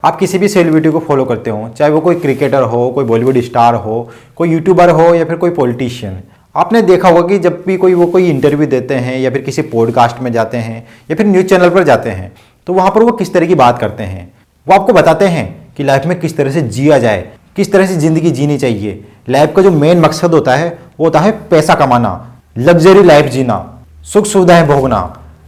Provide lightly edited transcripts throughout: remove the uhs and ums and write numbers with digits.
आप किसी भी सेलिब्रिटी को फॉलो करते हो, चाहे वो कोई क्रिकेटर हो, कोई बॉलीवुड स्टार हो, कोई यूट्यूबर हो या फिर कोई पॉलिटिशियन। आपने देखा होगा कि जब भी कोई इंटरव्यू देते हैं या फिर किसी पॉडकास्ट में जाते हैं या फिर न्यूज़ चैनल पर जाते हैं तो वहाँ पर वो किस तरह की बात करते हैं। वो आपको बताते हैं कि लाइफ में किस तरह से जिया जाए, किस तरह से ज़िंदगी जीनी चाहिए। लाइफ का जो मेन मकसद होता है वो होता है पैसा कमाना, लग्जरी लाइफ जीना, सुख सुविधाएं भोगना,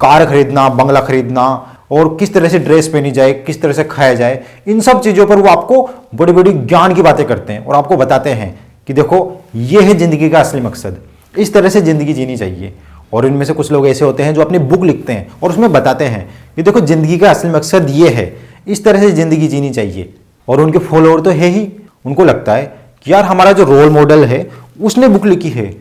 कार खरीदना, बंगला खरीदना और किस तरह से ड्रेस पहनी जाए, किस तरह से खाया जाए। इन सब चीज़ों पर वो आपको बड़ी बड़ी ज्ञान की बातें करते हैं और आपको बताते हैं कि देखो ये है ज़िंदगी का असली मकसद, इस तरह से ज़िंदगी जीनी चाहिए। और इनमें से कुछ लोग ऐसे होते हैं जो अपनी बुक लिखते हैं और उसमें बताते हैं कि देखो ज़िंदगी का असली मकसद ये है, इस तरह से ज़िंदगी जीनी चाहिए। और उनके फॉलोअर तो है ही, उनको लगता है कि यार हमारा जो रोल मॉडल है उसने बुक लिखी है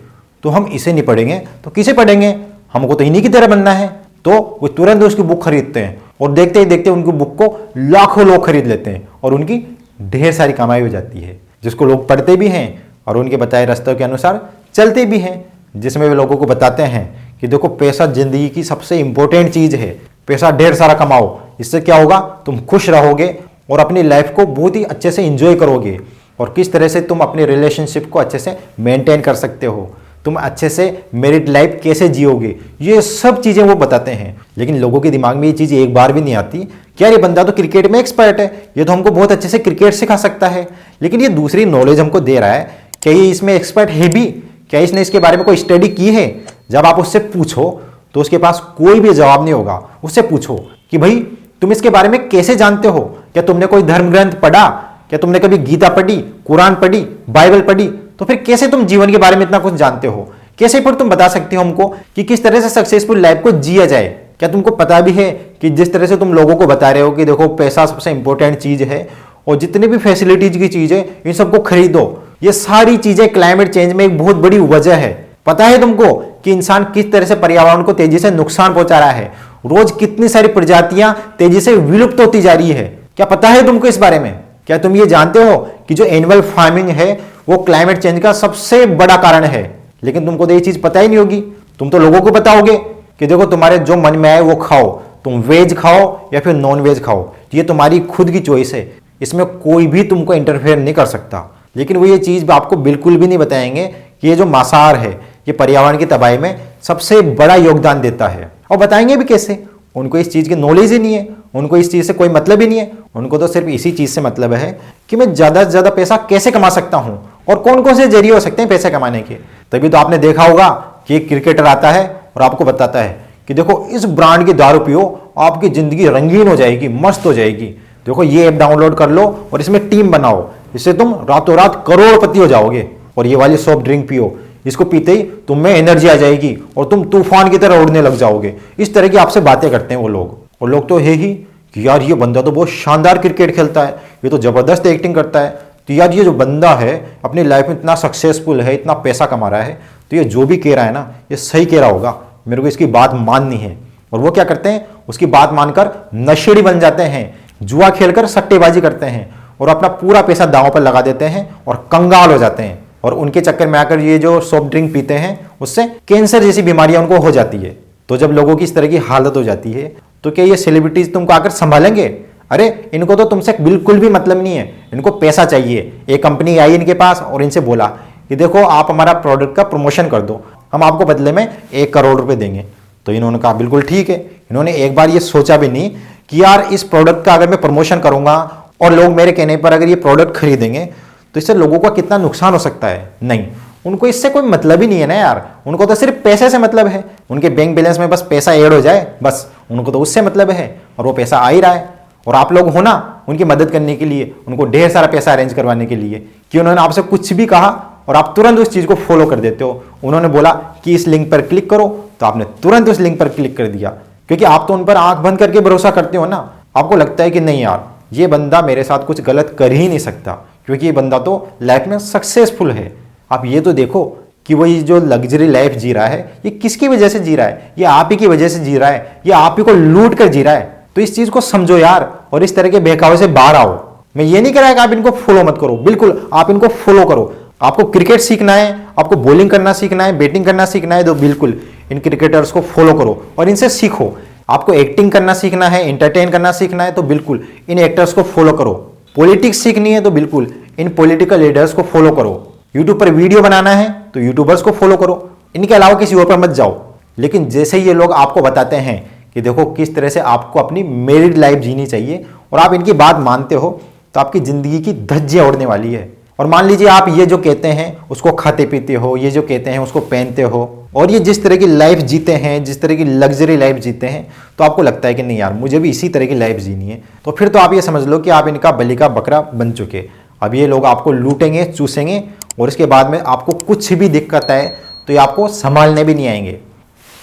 तो हम इसे नहीं पढ़ेंगे तो किसे पढ़ेंगे, हमको तो इन्हीं की तरह बनना है। तो वो तुरंत उसकी बुक खरीदते हैं और देखते ही देखते उनकी बुक को लाखों लोग खरीद लेते हैं और उनकी ढेर सारी कमाई हो जाती है, जिसको लोग पढ़ते भी हैं और उनके बताए रास्तों के अनुसार चलते भी हैं, जिसमें वे लोगों को बताते हैं कि देखो पैसा जिंदगी की सबसे इंपॉर्टेंट चीज़ है, पैसा ढेर सारा कमाओ, इससे क्या होगा तुम खुश रहोगे और अपनी लाइफ को बहुत ही अच्छे से इंजॉय करोगे। और किस तरह से तुम अपने रिलेशनशिप को अच्छे से मेंटेन कर सकते हो, तुम अच्छे से मैरिड लाइफ कैसे जियोगे, ये सब चीज़ें वो बताते हैं। लेकिन लोगों के दिमाग में ये चीज़ एक बार भी नहीं आती कि यार ये बंदा तो क्रिकेट में एक्सपर्ट है, ये तो हमको बहुत अच्छे से क्रिकेट सिखा सकता है, लेकिन ये दूसरी नॉलेज हमको दे रहा है, क्या ये इसमें एक्सपर्ट है भी, क्या इसने इसके बारे में कोई स्टडी की है। जब आप उससे पूछो तो उसके पास कोई भी जवाब नहीं होगा। उससे पूछो कि भाई तुम इसके बारे में कैसे जानते हो, क्या तुमने कोई धर्म ग्रंथ पढ़ा, क्या तुमने कभी गीता पढ़ी, कुरान पढ़ी, बाइबल पढ़ी, तो फिर कैसे तुम जीवन के बारे में इतना कुछ जानते हो, कैसे फिर तुम बता सकते हो हमको कि किस तरह से सक्सेसफुल लाइफ को जिया जाए। क्या तुमको पता भी है कि जिस तरह से तुम लोगों को बता रहे हो कि देखो पैसा सबसे इंपॉर्टेंट चीज है और जितने भी फैसिलिटीज की चीज है इन सबको खरीदो, ये सारी चीजें क्लाइमेट चेंज में एक बहुत बड़ी वजह है। पता है तुमको कि इंसान किस तरह से पर्यावरण को तेजी से नुकसान पहुंचा रहा है, रोज कितनी सारी प्रजातियां तेजी से विलुप्त होती जा रही है। क्या पता है तुमको इस बारे में? क्या तुम ये जानते हो कि जो एनिमल फार्मिंग है वो क्लाइमेट चेंज का सबसे बड़ा कारण है? लेकिन तुमको तो ये चीज पता ही नहीं होगी। तुम तो लोगों को बताओगे कि देखो तुम्हारे जो मन में आए वो खाओ, तुम वेज खाओ या फिर नॉन वेज खाओ, ये तुम्हारी खुद की चॉइस है, इसमें कोई भी तुमको इंटरफेयर नहीं कर सकता। लेकिन वो ये चीज आपको बिल्कुल भी नहीं बताएंगे कि ये जो मांसाहार है ये पर्यावरण की तबाही में सबसे बड़ा योगदान देता है। और बताएंगे भी कैसे? उनको इस चीज की नॉलेज ही नहीं है, उनको इस चीज से कोई मतलब ही नहीं है। उनको तो सिर्फ इसी चीज से मतलब है कि मैं ज्यादा से ज्यादा पैसा कैसे कमा सकता हूं और कौन कौन से जरिए हो सकते हैं पैसे कमाने के। तभी तो आपने देखा होगा कि एक क्रिकेटर आता है और आपको बताता है कि देखो इस ब्रांड की दारू पियो, आपकी जिंदगी रंगीन हो जाएगी, मस्त हो जाएगी। देखो ये ऐप डाउनलोड कर लो और इसमें टीम बनाओ, इससे तुम रातों रात करोड़पति हो जाओगे। और ये वाली सॉफ्ट ड्रिंक पियो, इसको पीते ही तुम में एनर्जी आ जाएगी और तुम तूफान की तरह उड़ने लग जाओगे। इस तरह की आपसे बातें करते हैं वो लोग। और लोग तो है ही कि यार ये बंदा तो बहुत शानदार क्रिकेट खेलता है, ये तो जबरदस्त एक्टिंग करता है, तो यार ये जो बंदा है अपनी लाइफ में इतना सक्सेसफुल है, इतना पैसा कमा रहा है, तो ये जो भी कह रहा है ना ये सही कह रहा होगा, मेरे को इसकी बात माननी है। और वो क्या करते हैं, उसकी बात मानकर नशेड़ी बन जाते हैं, जुआ खेलकर सट्टेबाजी करते हैं और अपना पूरा पैसा दांव पर लगा देते हैं और कंगाल हो जाते हैं। और उनके चक्कर में आकर ये जो सॉफ्ट ड्रिंक पीते हैं उससे कैंसर जैसी बीमारियां उनको हो जाती है। तो जब लोगों की इस तरह की हालत हो जाती है तो क्या ये सेलिब्रिटीज तुमको आकर संभालेंगे? अरे इनको तो तुमसे बिल्कुल भी मतलब नहीं है, इनको पैसा चाहिए। एक कंपनी आई इनके पास और इनसे बोला कि देखो आप हमारा प्रोडक्ट का प्रमोशन कर दो, हम आपको बदले में 1 करोड़ रुपए देंगे। तो इन्होंने कहा बिल्कुल ठीक है। इन्होंने एक बार ये सोचा भी नहीं कि यार इस प्रोडक्ट का अगर मैं प्रमोशन करूंगा और लोग मेरे कहने पर अगर ये प्रोडक्ट खरीदेंगे तो इससे लोगों का कितना नुकसान हो सकता है। नहीं, उनको इससे कोई मतलब ही नहीं है ना यार, उनको तो सिर्फ पैसे से मतलब है। उनके बैंक बैलेंस में बस पैसा ऐड हो जाए, बस उनको तो उससे मतलब है और वो पैसा आ ही रहा है। और आप लोग हो ना उनकी मदद करने के लिए, उनको ढेर सारा पैसा अरेंज करवाने के लिए कि उन्होंने आपसे कुछ भी कहा और आप तुरंत उस चीज़ को फॉलो कर देते हो। उन्होंने बोला कि इस लिंक पर क्लिक करो तो आपने तुरंत उस लिंक पर क्लिक कर दिया, क्योंकि आप तो उन पर आंख बंद करके भरोसा करते हो ना। आपको लगता है कि नहीं यार ये बंदा मेरे साथ कुछ गलत कर ही नहीं सकता, क्योंकि ये बंदा तो लाइफ में सक्सेसफुल है। आप ये तो देखो कि वो ये जो लग्जरी लाइफ जी रहा है ये किसकी वजह से जी रहा है, ये आप ही की वजह से जी रहा है, ये आप ही को लूट कर जी रहा है। तो इस चीज को समझो यार और इस तरह के बहकावे से बाहर आओ। मैं ये नहीं कह रहा कि आप इनको फॉलो मत करो, बिल्कुल आप इनको फॉलो करो। आपको क्रिकेट सीखना है, आपको बॉलिंग करना सीखना है, बैटिंग करना सीखना है तो बिल्कुल इन क्रिकेटर्स को फॉलो करो और इनसे सीखो। आपको एक्टिंग करना सीखना है, एंटरटेन करना सीखना है तो बिल्कुल इन एक्टर्स को फॉलो करो। पॉलिटिक्स सीखनी है तो बिल्कुल इन पॉलिटिकल लीडर्स को फॉलो करो। यूट्यूब पर वीडियो बनाना है तो यूट्यूबर्स को फॉलो करो, इनके अलावा किसी और पर मत जाओ। लेकिन जैसे ही ये लोग आपको बताते हैं कि देखो किस तरह से आपको अपनी मैरिड लाइफ जीनी चाहिए और आप इनकी बात मानते हो तो आपकी जिंदगी की धज्जियां उड़ने वाली है। और मान लीजिए आप ये जो कहते हैं उसको खाते पीते हो, ये जो कहते हैं उसको पहनते हो और ये जिस तरह की लाइफ जीते हैं, जिस तरह की लग्जरी लाइफ जीते हैं, तो आपको लगता है कि नहीं यार मुझे भी इसी तरह की लाइफ जीनी है, तो फिर तो आप ये समझ लो कि आप इनका बलि का बकरा बन चुके। अब ये लोग आपको लूटेंगे, चूसेंगे और इसके बाद में आपको कुछ भी दिक्कत आए तो ये आपको संभालने भी नहीं आएंगे।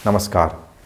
नमस्कार।